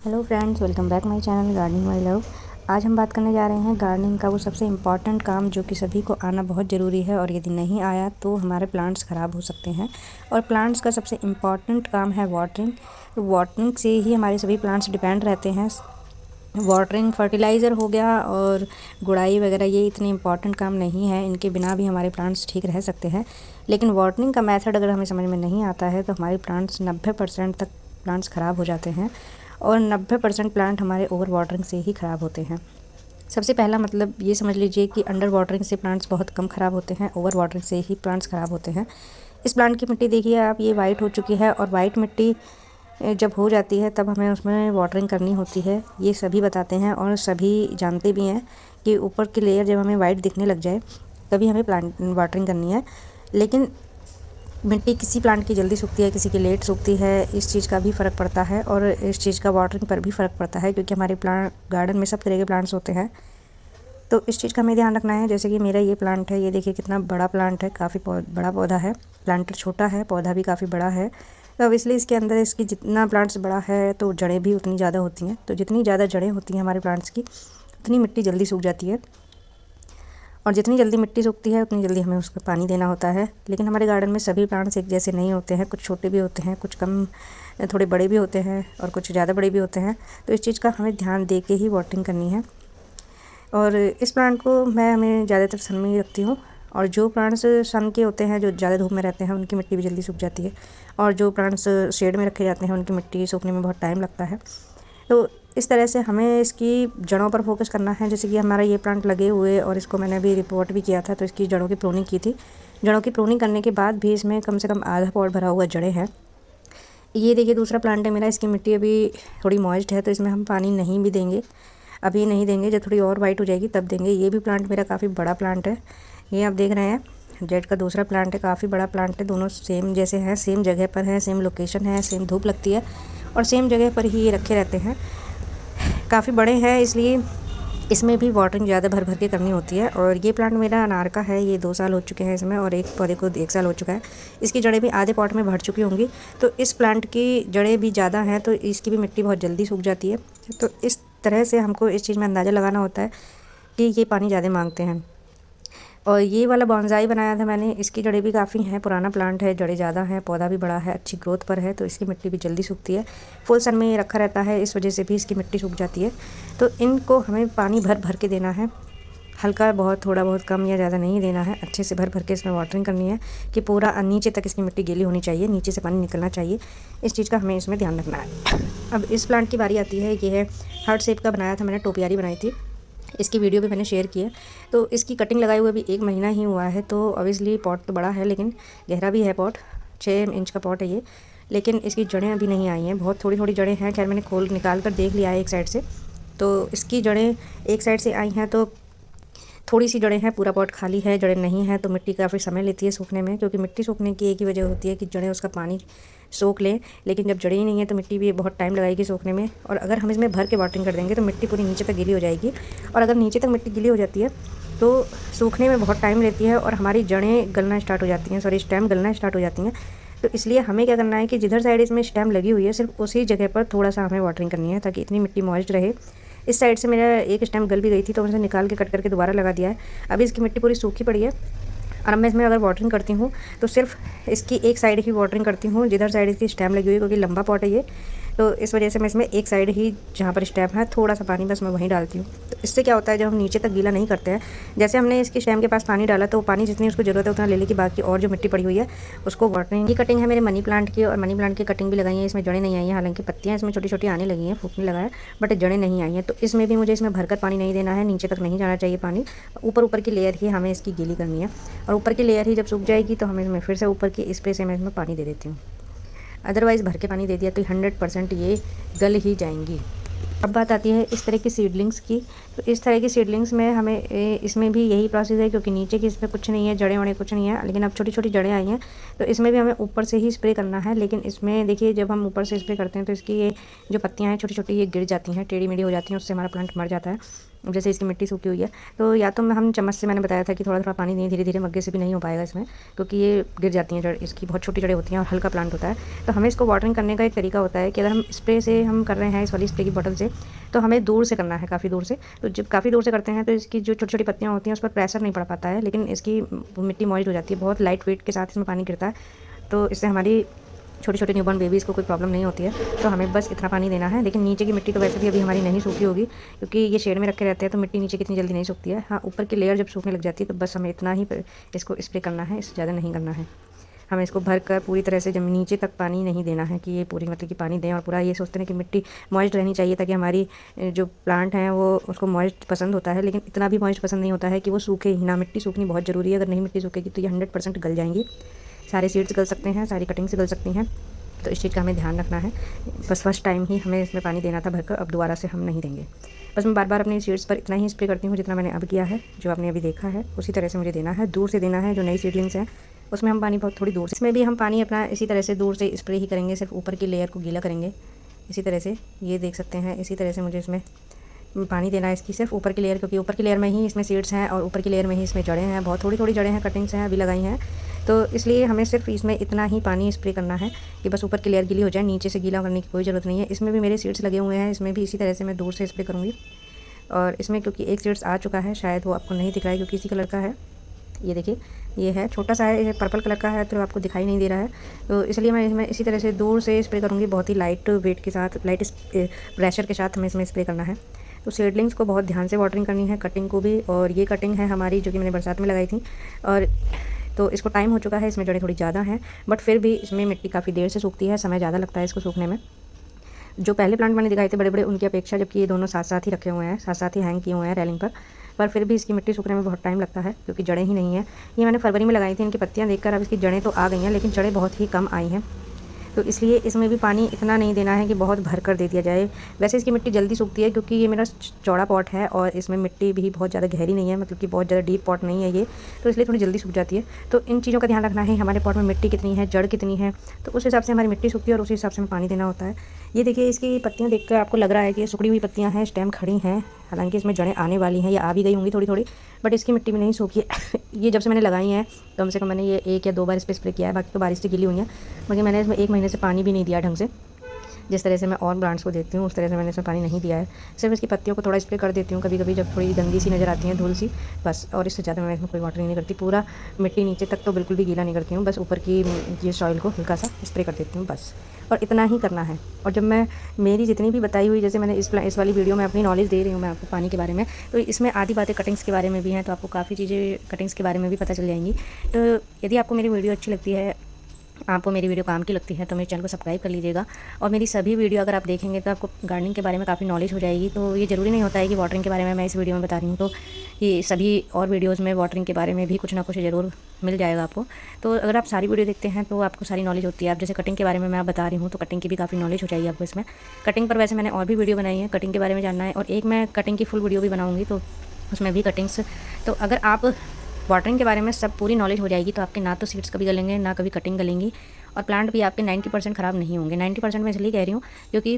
Hello friends, welcome back my channel gardening my love. आज हम बात करने जा रहे हैं गार्डनिंग का वो सबसे इम्पॉर्टेंट काम जो कि सभी को आना बहुत ज़रूरी है, और यदि नहीं आया तो हमारे प्लांट्स ख़राब हो सकते हैं। और प्लांट्स का सबसे इम्पॉर्टेंट काम है वाटरिंग। वाटरिंग से ही हमारे सभी प्लांट्स डिपेंड रहते हैं। वाटरिंग, फर्टिलाइज़र हो गया और गुड़ाई वगैरह, ये इतने इम्पॉर्टेंट काम नहीं है, इनके बिना भी हमारे प्लांट्स ठीक रह सकते हैं। लेकिन वाटरिंग का मेथड अगर हमें समझ में नहीं आता है तो हमारे प्लांट्स 90% तक प्लांट्स ख़राब हो जाते हैं, और 90% प्लांट हमारे ओवर वाटरिंग से ही ख़राब होते हैं। सबसे पहला मतलब ये समझ लीजिए कि अंडर वाटरिंग से प्लांट्स बहुत कम ख़राब होते हैं, ओवर वाटरिंग से ही प्लांट्स ख़राब होते हैं। इस प्लांट की मिट्टी देखिए आप, ये वाइट हो चुकी है, और वाइट मिट्टी जब हो जाती है तब हमें उसमें वाटरिंग करनी होती है। ये सभी बताते हैं और सभी जानते भी हैं कि ऊपर की लेयर जब हमें वाइट दिखने लग जाए तभी हमें प्लांट वाटरिंग करनी है। लेकिन मिट्टी किसी प्लांट की जल्दी सूखती है, किसी की लेट सूखती है, इस चीज़ का भी फ़र्क पड़ता है, और इस चीज़ का वाटरिंग पर भी फ़र्क पड़ता है, क्योंकि हमारे प्लांट गार्डन में सब तरह के प्लांट्स होते हैं। तो इस चीज़ का हमें ध्यान रखना है। जैसे कि मेरा ये प्लांट है, ये देखिए कितना बड़ा प्लांट है, काफ़ी बड़ा पौधा है। प्लांटर छोटा है, पौधा भी काफ़ी बड़ा है, तो अब इसलिए इसके अंदर इसकी जितना प्लांट्स बड़ा है तो जड़ें भी उतनी ज़्यादा होती हैं। तो जितनी ज़्यादा जड़ें होती हैं हमारे प्लांट्स की, उतनी मिट्टी जल्दी सूख जाती है, और जितनी जल्दी मिट्टी सूखती है उतनी जल्दी हमें उसको पानी देना होता है। लेकिन हमारे गार्डन में सभी प्लांट्स एक जैसे नहीं होते हैं, कुछ छोटे भी होते हैं, कुछ कम थोड़े बड़े भी होते हैं, और कुछ ज़्यादा बड़े भी होते हैं। तो इस चीज़ का हमें ध्यान दे के ही वाटरिंग करनी है। और इस प्लांट को मैं ज़्यादातर सन में ही रखती हूँ, और जो प्लांट्स सन के होते हैं, जो ज़्यादा धूप में रहते हैं, उनकी मिट्टी भी जल्दी सूख जाती है, और जो प्लांट्स शेड में रखे जाते हैं उनकी मिट्टी सूखने में बहुत टाइम लगता है। तो इस तरह से हमें इसकी जड़ों पर फोकस करना है। जैसे कि हमारा ये प्लांट लगे हुए, और इसको मैंने अभी रिपोर्ट भी किया था, तो इसकी जड़ों की प्रूनिंग की थी। जड़ों की प्रूनिंग करने के बाद भी इसमें कम से कम आधा पॉट भरा हुआ जड़ें हैं। ये देखिए दूसरा प्लांट है मेरा, इसकी मिट्टी अभी थोड़ी मॉइस्ट है, तो इसमें हम पानी नहीं भी देंगे, अभी नहीं देंगे, जब थोड़ी और वाइट हो जाएगी तब देंगे। ये भी प्लांट मेरा काफ़ी बड़ा प्लांट है, ये आप देख रहे हैं, जेड का दूसरा प्लांट है, काफ़ी बड़ा प्लांट है। दोनों सेम जैसे हैं, सेम जगह पर हैं, सेम लोकेशन है, सेम धूप लगती है, और सेम जगह पर ही ये रखे रहते हैं। काफ़ी बड़े हैं, इसलिए इसमें भी वाटरिंग ज़्यादा भर भर के करनी होती है। और ये प्लांट मेरा अनार का है, ये 2 साल हो चुके हैं इसमें, और एक पौधे को 1 साल हो चुका है। इसकी जड़ें भी आधे पॉट में भर चुकी होंगी। तो इस प्लांट की जड़ें भी ज़्यादा हैं, तो इसकी भी मिट्टी बहुत जल्दी सूख जाती है। तो इस तरह से हमको इस चीज़ में अंदाज़ा लगाना होता है कि ये पानी ज़्यादा मांगते हैं। और ये वाला बॉन्साई बनाया था मैंने, इसकी जड़ें भी काफ़ी हैं, पुराना प्लांट है, जड़ें ज़्यादा हैं, पौधा भी बड़ा है, अच्छी ग्रोथ पर है, तो इसकी मिट्टी भी जल्दी सूखती है। फुल सन में ये रखा रहता है, इस वजह से भी इसकी मिट्टी सूख जाती है। तो इनको हमें पानी भर भर के देना है, हल्का बहुत, थोड़ा बहुत, कम या ज़्यादा नहीं देना है। अच्छे से भर भर के इसमें वाटरिंग करनी है कि पूरा नीचे तक इसकी मिट्टी गीली होनी चाहिए, नीचे से पानी निकलना चाहिए। इस चीज़ का हमें इसमें ध्यान रखना है। अब इस प्लांट की बारी आती है, ये है हार्ट शेप का बनाया था मैंने, टोपियारी बनाई थी, इसकी वीडियो भी मैंने शेयर की है। तो इसकी कटिंग लगाए हुए भी 1 महीना ही हुआ है, तो ऑब्वियसली पॉट तो बड़ा है, लेकिन गहरा भी है पॉट, 6 इंच का पॉट है ये। लेकिन इसकी जड़ें अभी नहीं आई हैं, बहुत थोड़ी थोड़ी जड़ें हैं। खैर मैंने खोल निकाल कर देख लिया है एक साइड से, तो इसकी जड़ें एक साइड से आई हैं, तो थोड़ी सी जड़ें हैं, पूरा पॉट खाली है, जड़ें नहीं हैं। तो मिट्टी काफ़ी समय लेती है सूखने में, क्योंकि मिट्टी सूखने की एक ही वजह होती है कि जड़ें उसका पानी सोख लें। लेकिन जब जड़ें ही नहीं है तो मिट्टी भी बहुत टाइम लगाएगी सूखने में। और अगर हम इसमें भर के वाटरिंग कर देंगे तो मिट्टी पूरी नीचे तक गीली हो जाएगी, और अगर नीचे तक मिट्टी गीली हो जाती है तो सूखने में बहुत टाइम लेती है, और हमारी जड़ें गलना स्टार्ट हो जाती हैं, सॉरी स्टेम गलना स्टार्ट हो जाती हैं। तो इसलिए हमें क्या करना है कि जिधर साइड इसमें स्टेम लगी हुई है, सिर्फ उसी जगह पर थोड़ा सा हमें वाटरिंग करनी है, ताकि इतनी मिट्टी मॉइस्ट रहे। इस साइड से मेरा एक स्टेम गल भी गई थी, तो उसे निकाल के कट करके दोबारा लगा दिया है। अभी इसकी मिट्टी पूरी सूखी पड़ी है, और अब मैं इसमें अगर वाटरिंग करती हूँ तो सिर्फ इसकी एक साइड ही वाटरिंग करती हूँ, जिधर साइड इसकी स्टेम लगी हुई है, क्योंकि लंबा पॉट है ये। तो इस वजह से मैं इसमें एक साइड ही, जहाँ पर स्टेम है, थोड़ा सा पानी बस मैं वहीं डालती हूँ। तो इससे क्या होता है, जब हम नीचे तक गीला नहीं करते हैं, जैसे हमने इसकी स्टेम के पास पानी डाला तो वो पानी जितनी उसको ज़रूरत है उतना ले लेगी, बाकी और जो मिट्टी पड़ी हुई है उसको वाटरिंग की कटिंग है मेरे मनी प्लांट की, और मनी प्लांट की कटिंग भी लगाई है। इसमें जड़ें नहीं आई हैं, हालांकि पत्तियाँ इसमें छोटी छोटी आने लगी हैं, फूटने लगा है, बट जड़ें नहीं आई हैं। तो इसमें भी मुझे इसमें भरकर पानी नहीं देना है, नीचे तक नहीं जाना चाहिए पानी, ऊपर ऊपर की लेयर ही हमें इसकी गीली करनी है। और ऊपर की लेयर ही जब सूख जाएगी तो हमें इसमें फिर से ऊपर की स्प्रे से मैं इसमें पानी दे देती हूँ। अदरवाइज़ भर के पानी दे दिया तो 100% ये गल ही जाएंगी। अब बात आती है इस तरह की सीडलिंग्स की। तो इस तरह की सीडलिंग्स में हमें इसमें भी यही प्रोसेस है, क्योंकि नीचे की इसमें कुछ नहीं है, जड़ें वड़ें कुछ नहीं है, लेकिन अब छोटी छोटी जड़ें आई हैं, तो इसमें भी हमें ऊपर से ही स्प्रे करना है। लेकिन इसमें देखिए, जब हम ऊपर से स्प्रे करते हैं तो इसकी ये जो पत्तियाँ हैं छोटी छोटी, ये गिर जाती हैं, टेढ़ी मेढ़ी हो जाती हैं, उससे हमारा प्लांट मर जाता है। जैसे इसकी मिट्टी सूखी हुई है, तो या तो हम चम्मच से, मैंने बताया था कि थोड़ा थोड़ा पानी दें, धीरे धीरे, मग्गे से भी नहीं हो पाएगा इसमें, क्योंकि ये गिर जाती हैं जड़, इसकी बहुत छोटी जड़ें होती हैं और हल्का प्लांट होता है। तो हमें इसको वाटरिंग करने का एक तरीका होता है कि अगर हम स्प्रे से हम कर रहे हैं, इस वाली स्प्रे की बॉटल से, तो हमें दूर से करना है, काफ़ी दूर से। तो जब काफ़ी दूर से करते हैं तो इसकी जो छोटी छोटी पत्तियाँ होती हैं उस पर प्रेशर नहीं पड़ पाता है, लेकिन इसकी मिट्टी मॉइस्ट हो जाती है, बहुत लाइट वेट के साथ इसमें पानी गिरता है, तो इससे हमारी छोटे छोटे न्यूबॉर्न बेबीज़ को कोई प्रॉब्लम नहीं होती है। तो हमें बस इतना पानी देना है। लेकिन नीचे की मिट्टी तो वैसे भी अभी हमारी नहीं सूखी होगी, क्योंकि ये शेड में रखे रहते हैं, तो मिट्टी नीचे कितनी जल्दी नहीं सूखती है। हाँ, ऊपर की लेयर जब सूखने लग जाती है तो बस हमें इतना ही इसको स्प्रे करना है, इससे ज़्यादा नहीं करना है। हमें इसको भर कर पूरी तरह से जब नीचे तक पानी नहीं देना है कि ये पूरी, मतलब कि पानी दें, और पूरा ये सोचते हैं कि मिट्टी मॉइस्ट रहनी चाहिए, ताकि हमारी जो प्लांट हैं वो उसको मॉइस्ट पसंद होता है, लेकिन इतना भी मॉइस्ट पसंद नहीं होता है कि वो सूखे ही ना। मिट्टी सूखनी बहुत ज़रूरी है, अगर नहीं मिट्टी सूखेगी तो ये 100% गल जाएंगी, सारे सीड्स गल सकते हैं, सारी कटिंग्स गल सकती हैं। तो इस चीज़ का हमें ध्यान रखना है। बस फर्स्ट टाइम ही हमें इसमें पानी देना था भरकर, अब दोबारा से हम नहीं देंगे। बस मैं बार बार अपनी सीड्स पर इतना ही स्प्रे करती हूँ जितना मैंने अब किया है, जो आपने अभी देखा है उसी तरह से मुझे देना है। दूर से देना है, जो नई सीडलिंग्स हैं उसमें हम पानी बहुत थोड़ी दूर से, इसमें भी हम पानी अपना इसी तरह से दूर से स्प्रे ही करेंगे, सिर्फ ऊपर की लेयर को गीला करेंगे इसी तरह से। ये देख सकते हैं, इसी तरह से मुझे इसमें पानी देना है, इसकी सिर्फ ऊपर की लेयर, क्योंकि ऊपर की लेयर में ही इसमें सीड्स हैं और ऊपर की लेयर में ही इसमें जड़ें हैं, बहुत थोड़ी थोड़ी जड़ें हैं, कटिंग्स हैं अभी लगाई हैं, तो इसलिए हमें सिर्फ इसमें इतना ही पानी स्प्रे करना है कि बस ऊपर की लेयर गीली हो जाए, नीचे से गीला करने की कोई ज़रूरत नहीं है। इसमें भी मेरे सीड्स लगे हुए हैं, इसमें भी इसी तरह से मैं दूर से स्प्रे करूँगी। और इसमें क्योंकि एक सीड्स आ चुका है, शायद वो आपको नहीं दिख रहा है क्योंकि इसी कलर का है, ये देखिए, ये है छोटा सा है, ये पर्पल कलर का है, तो आपको दिखाई नहीं दे रहा है, तो इसलिए मैं इसमें इसी तरह से दूर से स्प्रे करूँगी, बहुत ही लाइट वेट के साथ, लाइट प्रेशर के साथ हमें इसमें स्प्रे करना है। तो सीडलिंग्स को बहुत ध्यान से वाटरिंग करनी है, कटिंग को भी। और ये कटिंग है हमारी जो कि मैंने बरसात में लगाई थी, और तो इसको टाइम हो चुका है, इसमें जड़ें थोड़ी ज़्यादा हैं, बट फिर भी इसमें मिट्टी काफ़ी देर से सूखती है, समय ज़्यादा लगता है इसको सूखने में। जो पहले प्लांट मैंने दिखाए थे बड़े बड़े, उनकी अपेक्षा, जबकि ये दोनों साथ साथ ही रखे हुए हैं, साथ साथ ही हैंग किए हुए हैं रेलिंग पर फिर भी इसकी मिट्टी सूखने में बहुत टाइम लगता है, क्योंकि जड़ें ही नहीं है। ये मैंने फरवरी में लगाई थी, इनकी पत्तियाँ देखकर अब इसकी जड़ें तो आ गई हैं, लेकिन जड़ें बहुत ही कम आई हैं, तो इसलिए इसमें भी पानी इतना नहीं देना है कि बहुत भर कर दे दिया जाए। वैसे इसकी मिट्टी जल्दी सूखती है, क्योंकि ये मेरा चौड़ा पॉट है और इसमें मिट्टी भी बहुत ज़्यादा गहरी नहीं है, मतलब कि बहुत ज़्यादा डीप पॉट नहीं है ये, तो इसलिए थोड़ी जल्दी सूख जाती है। तो इन चीज़ों का ध्यान रखना है, हमारे पॉट में मिट्टी कितनी है, जड़ कितनी है, तो उस हिसाब से हमारी मिट्टी सूखती है और उसी हिसाब से हमें पानी देना होता है। ये देखिए, इसकी पत्तियाँ देखकर आपको लग रहा है कि ये सुखड़ी हुई पत्तियाँ हैं, स्टेम खड़ी हैं, हालांकि इसमें जड़ें आने वाली हैं या आ भी गई होंगी थोड़ी थोड़ी, बट इसकी मिट्टी में नहीं सूखी है। ये जब से मैंने लगाई हैं, कम से कम मैंने ये 1 या 2 बार इस पर स्प्रे किया है, बाकी तो बारिश से गीली हुई हैं, मगर मैंने इसमें 1 महीने से पानी भी नहीं दिया ढंग से। जिस तरह से मैं और प्लांट्स को देती हूँ उस तरह से मैंने इसमें पानी नहीं दिया है, सिर्फ इसकी पत्तियों को थोड़ा स्प्रे कर देती हूँ कभी कभी, जब थोड़ी गंदी सी नज़र आती हैं, धूल सी, बस। और इससे ज़्यादा मैं इसमें कोई वाटरिंग नहीं करती, पूरा मिट्टी नीचे तक तो बिल्कुल भी गीला नहीं करती हूँ, बस ऊपर की ये सॉइल को हल्का सा स्प्रे कर देती हूँ, बस। और इतना ही करना है। और जब मैं मेरी जितनी भी बताई हुई, जैसे मैंने इस वाली वीडियो में अपनी नॉलेज दे रही हूँ मैं आपको पानी के बारे में, तो इसमें आधी बातें कटिंग्स के बारे में भी हैं, तो आपको काफ़ी चीज़ें कटिंग्स के बारे में भी पता चल जाएंगी। तो यदि आपको मेरी वीडियो अच्छी लगती है, आपको मेरी वीडियो काम की लगती है, तो मेरे चैनल को सब्सक्राइब कर लीजिएगा। और मेरी सभी वीडियो अगर आप देखेंगे तो आपको गार्डनिंग के बारे में काफ़ी नॉलेज हो जाएगी। तो ये ज़रूरी नहीं होता है कि वाटरिंग के बारे में मैं इस वीडियो में बता रही हूँ, तो ये सभी और वीडियोज़ में वाटरिंग के बारे में भी कुछ ना कुछ ज़रूर मिल जाएगा आपको। तो अगर आप सारी वीडियो देखते हैं तो आपको सारी नॉलेज होती है। आप जैसे कटिंग के बारे में मैं बता रही हूँ, तो कटिंग की भी काफ़ी नॉलेज हो जाएगी आपको इसमें। कटिंग पर वैसे मैंने और भी वीडियो बनाई है, कटिंग के बारे में जानना है, और एक मैं कटिंग की फुल वीडियो भी बनाऊँगी, तो उसमें भी कटिंग्स। तो अगर आप वाटरिंग के बारे में सब पूरी नॉलेज हो जाएगी, तो आपके ना तो सीड्स कभी गलेंगे, ना कभी कटिंग गलेंगी, और प्लांट भी आपके 90% ख़राब नहीं होंगे। 90% मैं इसलिए कह रही हूँ क्योंकि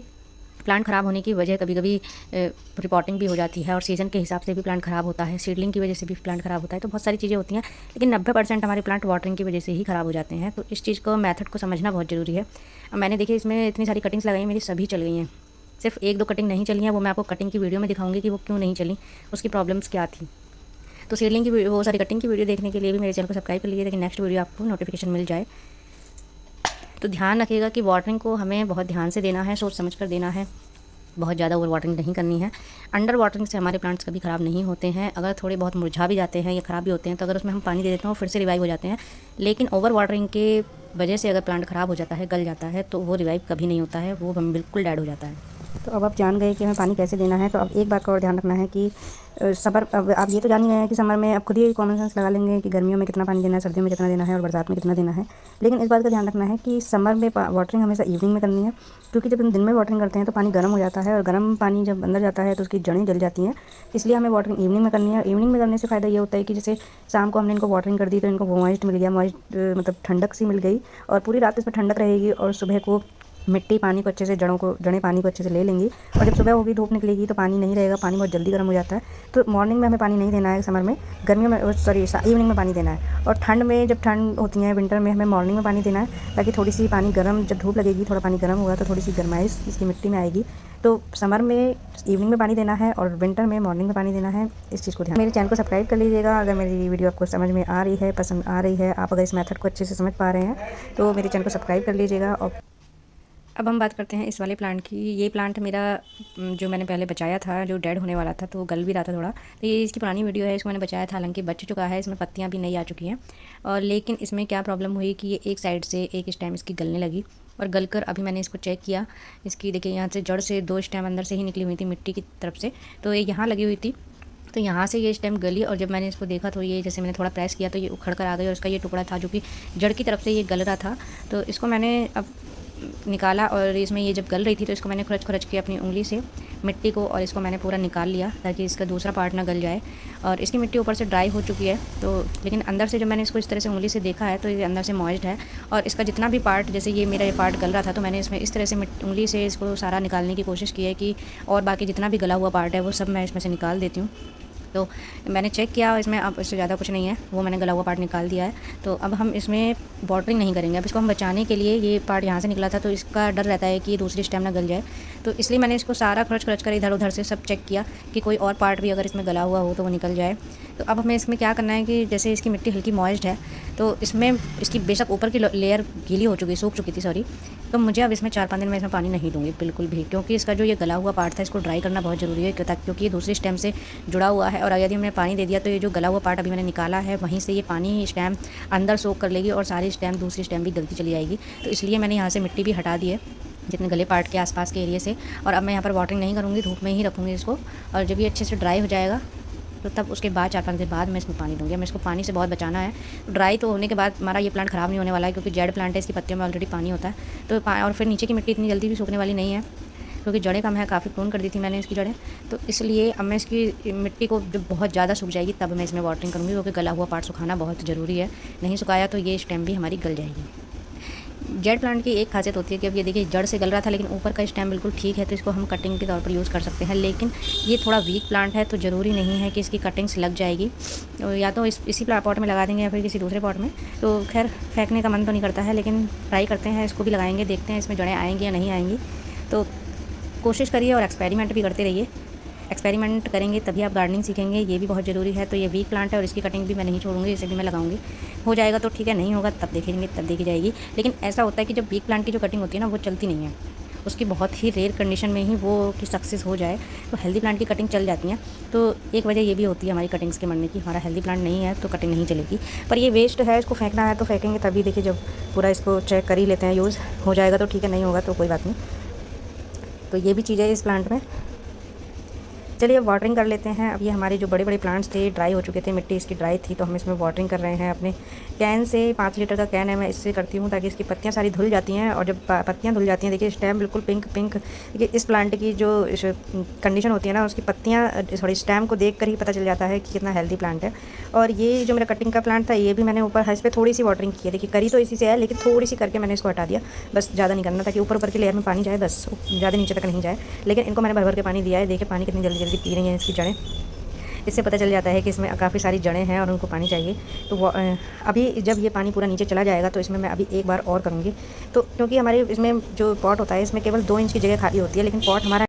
प्लांट ख़राब होने की वजह कभी कभी रिपोर्टिंग भी हो जाती है, और सीज़न के हिसाब से भी प्लांट ख़राब होता है, सीडलिंग की वजह से भी प्लांट ख़राब होता है, तो बहुत सारी चीज़ें होती हैं, लेकिन 90% हमारे प्लांट वाटरिंग की वजह से ही ख़राब हो जाते हैं। तो इस चीज़ को, मेथड को समझना बहुत ज़रूरी है। अब मैंने देखिए इसमें इतनी सारी कटिंग्स लगाई, मेरी सभी चल गई हैं, सिर्फ 1-2 कटिंग नहीं चली हैं, वो मैं आपको कटिंग की वीडियो में दिखाऊंगी कि वो क्यों नहीं चली, उसकी प्रॉब्लम्स क्या थी। तो सीडलिंग की वो सारी कटिंग की वीडियो देखने के लिए भी मेरे चैनल को सब्सक्राइब कर लीजिए, ताकि नेक्स्ट वीडियो आपको नोटिफिकेशन मिल जाए। तो ध्यान रखिएगा कि वाटरिंग को हमें बहुत ध्यान से देना है, सोच समझ कर देना है, बहुत ज़्यादा ओवर वाटरिंग नहीं करनी है। अंडर वाटरिंग से हमारे प्लांट्स कभी ख़राब नहीं होते हैं, अगर थोड़े बहुत मुरझा भी जाते हैं या ख़राब भी होते हैं, तो अगर उसमें हम पानी दे देते हैं वो फिर से रिवाइव हो जाते हैं। लेकिन ओवर वाटरिंग के वजह से अगर प्लांट ख़राब हो जाता है, गल जाता है, तो वो रिवाइव कभी नहीं होता है, वो हम बिल्कुल डेड हो जाता है। तो अब आप जान गए कि हमें पानी कैसे देना है। तो अब एक बात का और ध्यान रखना है कि समर, अब आप ये तो जान ही गए हैं कि समर में आप खुद ही कॉमन सेंस लगा लेंगे कि गर्मियों में कितना पानी देना है, सर्दियों में कितना देना है और बरसात में कितना देना है। लेकिन इस बात का ध्यान रखना है कि समर में वाटरिंग हमेशा इवनिंग में करनी है, क्योंकि जब हम दिन में वाटरिंग करते हैं तो पानी गर्म हो जाता है, और गर्म पानी जब अंदर जाता है तो उसकी जड़ें जल जाती हैं। इसलिए हमें वाटरिंग इवनिंग में करनी है। इवनिंग में करने से फ़ायदा ये होता है कि जैसे शाम को हमने इनको वाटरिंग कर दी तो इनको मॉइस्ट मिल गया, मॉइस्ट मतलब ठंडक सी मिल गई, और पूरी रात इसमें ठंडक रहेगी, और सुबह को मिट्टी पानी को अच्छे से जड़ें पानी को अच्छे से ले लेंगी। और जब सुबह होगी धूप निकलेगी तो पानी नहीं रहेगा, पानी बहुत जल्दी गर्म हो जाता है। तो मॉर्निंग में हमें पानी नहीं देना है समर में, गर्मियों में सॉरी इवनिंग में पानी देना है। और ठंड में जब ठंड होती है विंटर में हमें मॉर्निंग में पानी देना है, ताकि थोड़ी सी पानी गर्म, जब धूप लगेगी थोड़ा पानी गर्म होगा तो थोड़ी सी गर्माइश इसकी मिट्टी में आएगी। तो समर में इवनिंग में पानी देना है और विंटर में मॉर्निंग में पानी देना है। इस चीज़ को ध्यान। मेरे चैनल को सब्सक्राइब कर लीजिएगा अगर मेरी वीडियो आपको समझ में आ रही है, पसंद आ रही है, आप अगर इस मेथड को अच्छे से समझ पा रहे हैं तो मेरे चैनल को सब्सक्राइब कर लीजिएगा। और अब हम बात करते हैं इस वाले प्लांट की। ये प्लांट मेरा जो मैंने पहले बचाया था, जो डेड होने वाला था, तो गल भी रहा था थोड़ा। तो ये इसकी पुरानी वीडियो है, इसको मैंने बचाया था, हालांकि बच चुका है, इसमें पत्तियां भी नई आ चुकी हैं। और लेकिन इसमें क्या प्रॉब्लम हुई कि ये एक साइड से एक स्टेम इसकी गलने लगी, और गलकर अभी मैंने इसको चेक किया, इसकी देखिए यहाँ से जड़ से 2 स्टेम अंदर से ही निकली हुई थी मिट्टी की तरफ से। तो ये यहाँ लगी हुई थी, तो यहाँ से ये स्टेम गली, और जब मैंने इसको देखा तो ये जैसे मैंने थोड़ा प्रेस किया तो ये उखड़ कर आ गई, और इसका ये टुकड़ा था जो कि जड़ की तरफ से ये गल रहा था। तो इसको मैंने अब निकाला, और इसमें ये जब गल रही थी तो इसको मैंने खुरच खुरच के अपनी उंगली से मिट्टी को, और इसको मैंने पूरा निकाल लिया ताकि इसका दूसरा पार्ट ना गल जाए। और इसकी मिट्टी ऊपर से ड्राई हो चुकी है, तो लेकिन अंदर से जब मैंने इसको इस तरह से उंगली से देखा है तो ये अंदर से मॉइस्ड है। और इसका जितना भी पार्ट, जैसे ये मेरा ये पार्ट गल रहा था तो मैंने इसमें इस तरह से उंगली से इसको सारा निकालने की कोशिश की है कि, और बाकी जितना भी गला हुआ पार्ट है वो सब मैं इसमें से निकाल देती हूँ। तो मैंने चेक किया, इसमें अब इससे ज़्यादा कुछ नहीं है, वो मैंने गला हुआ पार्ट निकाल दिया है। तो अब हम इसमें वाटरिंग नहीं करेंगे। अब इसको हम बचाने के लिए, ये पार्ट यहाँ से निकला था तो इसका डर रहता है कि ये दूसरी स्टेम ना गल जाए, तो इसलिए मैंने इसको सारा खुरच खुरच कर इधर उधर से सब चेक किया कि कोई और पार्ट भी अगर इसमें गला हुआ हो तो वो निकल जाए। तो अब हमें इसमें क्या करना है कि जैसे इसकी मिट्टी हल्की मॉइस्ड है, तो इसमें इसकी बेशक ऊपर की लेयर गीली हो चुकी, सूख चुकी थी सॉरी, तो मुझे अब इसमें 4-5 दिन में इसमें पानी नहीं दूँगी बिल्कुल भी, क्योंकि इसका जो ये गला हुआ पार्ट था इसको ड्राई करना बहुत ज़रूरी है, क्योंकि ये दूसरी स्टेम से जुड़ा हुआ है। और यदि हमने पानी दे दिया तो ये जो गला हुआ पार्ट अभी मैंने निकाला है वहीं से ये पानी स्टेम अंदर सोख कर लेगी, और सारी स्टेम दूसरी स्टेम भी गलती चली जाएगी। तो इसलिए मैंने यहाँ से मिट्टी भी हटा दी है जितने गले पार्ट के आसपास के एरिया से। और अब मैं यहाँ पर वाटरिंग नहीं करूँगी, धूप में ही रखूँगी इसको, और जब ये अच्छे से ड्राई हो जाएगा तो तब उसके बाद 4-5 दिन बाद मैं इसमें पानी दूँगी। हमें इसको पानी से बहुत बचाना है। ड्राई तो होने के बाद हमारा ये प्लांट ख़राब नहीं होने वाला है, क्योंकि जेड प्लांट है, इसकी पत्तियों में ऑलरेडी पानी होता है। तो और फिर नीचे की मिट्टी इतनी जल्दी भी सूखने वाली नहीं है, क्योंकि जड़ें कम है, काफ़ी प्रून कर दी थी मैंने इसकी जड़ें। तो इसलिए अब मैं इसकी मिट्टी को जब बहुत ज़्यादा सूख जाएगी तब मैं इसमें वाटरिंग करूँगी, क्योंकि गला हुआ पार्ट सुखाना बहुत ज़रूरी है। नहीं सुखाया तो ये स्टेम भी हमारी गल जाएगी। जेड प्लांट की एक खासियत होती है कि अब ये देखिए जड़ से गल रहा था, लेकिन ऊपर का स्टेम बिल्कुल ठीक है, तो इसको हम कटिंग के तौर पर यूज़ कर सकते हैं। लेकिन ये थोड़ा वीक प्लांट है, तो ज़रूरी नहीं है कि इसकी कटिंग्स लग जाएगी, तो या तो इसी पॉट में लगा देंगे या फिर किसी दूसरे पॉट में। तो खैर फेंकने का मन तो नहीं करता है, लेकिन ट्राई करते हैं, इसको भी लगाएंगे, देखते हैं इसमें जड़ें आएंगी या नहीं आएंगी। तो कोशिश करिए और एक्सपेरिमेंट भी करते रहिए। एक्सपेरिमेंट करेंगे तभी आप गार्डनिंग सीखेंगे, ये भी बहुत ज़रूरी है। तो ये वीक प्लांट है और इसकी कटिंग भी मैं नहीं छोड़ूंगी, इसे भी मैं लगाऊंगी। हो जाएगा तो ठीक है, नहीं होगा तब देखेंगे, तब देखी जाएगी। लेकिन ऐसा होता है कि जब वीक प्लांट की जो कटिंग होती है ना वो चलती नहीं है, उसकी बहुत ही रेयर कंडीशन में ही वो की सक्सेस हो जाए। तो हेल्दी प्लांट की कटिंग चल जाती हैं। तो एक वजह ये भी होती है हमारी कटिंग्स के मरने की, हमारा हेल्दी प्लांट नहीं है तो कटिंग नहीं चलेगी। पर ये वेस्ट है, इसको फेंकना है तो फेंकेंगे तभी, देखिए जब पूरा इसको चेक कर ही लेते हैं, यूज़ हो जाएगा तो ठीक है, नहीं होगा तो कोई बात नहीं। तो ये भी चीज़ है इस प्लांट में। चलिए अब वाटरिंग कर लेते हैं। अब ये हमारे जो बड़े बड़े प्लांट्स थे ड्राई हो चुके थे, मिट्टी इसकी ड्राई थी, तो हम इसमें वाटरिंग कर रहे हैं अपने कैन से। 5 लीटर का कैन है, मैं इससे करती हूँ ताकि इसकी पत्तियाँ सारी धुल जाती हैं। और जब पत्तियाँ धुल जाती हैं, देखिए स्टेम बिल्कुल पिंक पिंक, देखिए इस प्लांट की जो कंडीशन होती है ना, उसकी पत्तियाँ सॉरी स्टेम को देख कर ही पता चल जाता है कि कितना हेल्दी प्लांट है। और ये जो मेरा कटिंग का प्लांट था, ये भी मैंने ऊपर इस पर थोड़ी सी वाटरिंग की है, देखिए करी तो इसी से है, लेकिन थोड़ी सी करके मैंने इसको हटा दिया, बस ज़्यादा नहीं करना, ताकि ऊपर ऊपर की लेयर में पानी जाए, बस ज़्यादा नीचे तक नहीं जाए। लेकिन इनको मैंने भर भर के पानी दिया है, देखिए पानी कितनी जल्दी जल्दी पी रही हैं इसकी जड़ें। इससे पता चल जाता है कि इसमें काफ़ी सारी जड़ें हैं और उनको पानी चाहिए। तो वो अभी जब ये पानी पूरा नीचे चला जाएगा तो इसमें मैं अभी एक बार और करूँगी। तो क्योंकि हमारे इसमें जो पॉट होता है, इसमें केवल 2 इंच की जगह खाली होती है, लेकिन पॉट हमारा